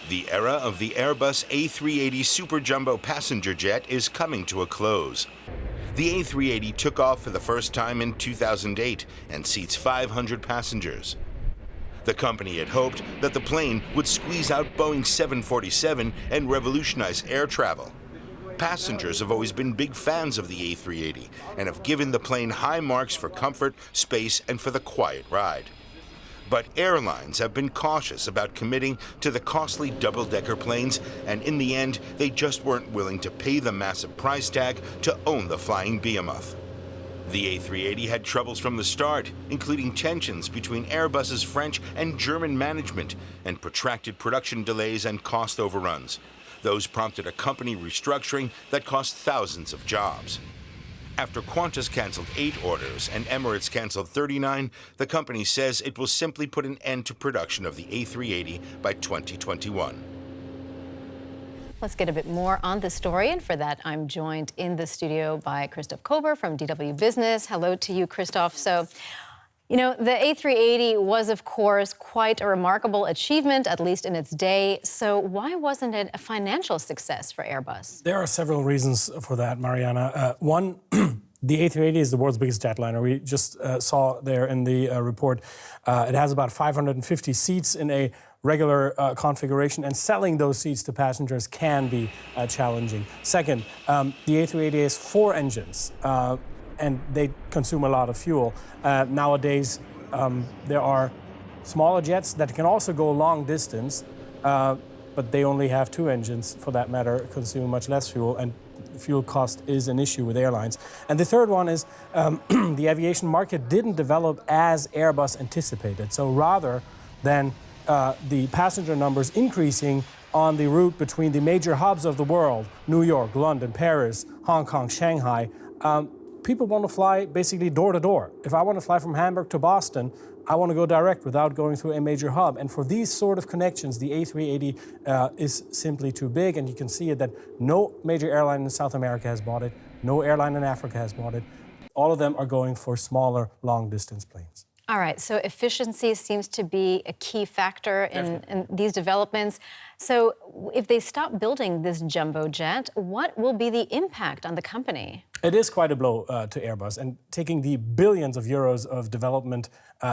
The era of the Airbus A380 superjumbo passenger jet is coming to a close. The A380 took off for the first time in 2008 and seats 500 passengers. The company had hoped that the plane would squeeze out Boeing's 747 and revolutionize air travel. Passengers have always been big fans of the A380 and have given the plane high marks for comfort, space, and for the quiet ride. But airlines have been cautious about committing to the costly double-decker planes, and in the end, they just weren't willing to pay the massive price tag to own the flying behemoth. The A380 had troubles from the start, including tensions between Airbus's French and German management and protracted production delays and cost overruns. Those prompted a company restructuring that cost thousands of jobs. After Qantas canceled 8 orders and Emirates canceled 39, the company says it will simply put an end to production of the A380 by 2021. Let's get a bit more on the story, and for that, I'm joined in the studio by Christoph Kober from DW Business. Hello to you, Christoph. So, you know, the A380 was, of course, quite a remarkable achievement, at least in its day. So why wasn't it a financial success for Airbus? There are several reasons for that, Mariana. One, the A380 is the world's biggest jetliner. We just saw there in the report. It has about 550 seats in a regular configuration, and selling those seats to passengers can be challenging. Second, the A380 has 4 engines. And they consume a lot of fuel. Nowadays, there are smaller jets that can also go long distance, but they only have 2 engines, for that matter, consume much less fuel, and fuel cost is an issue with airlines. And the third one is the aviation market didn't develop as Airbus anticipated. So rather than the passenger numbers increasing on the route between the major hubs of the world, New York, London, Paris, Hong Kong, Shanghai, people want to fly basically door to door. If I want to fly from Hamburg to Boston, I want to go direct without going through a major hub. And for these sort of connections, the A380 is simply too big. And you can see it that no major airline in South America has bought it. No airline in Africa has bought it. All of them are going for smaller, long-distance planes. All right, so efficiency seems to be a key factor in these developments. So if they stop building this jumbo jet, what will be the impact on the company? It is quite a blow to Airbus. And taking the billions of euros of development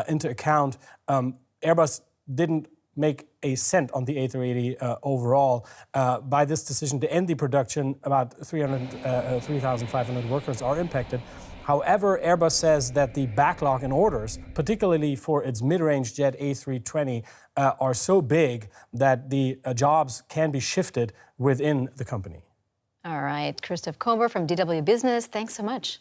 into account, Airbus didn't make a cent on the A380 overall. By this decision to end the production, about 3,500 workers are impacted. However, Airbus says that the backlog in orders, particularly for its mid-range jet A320, are so big that the jobs can be shifted within the company. All right, Christoph Kober from DW Business, thanks so much.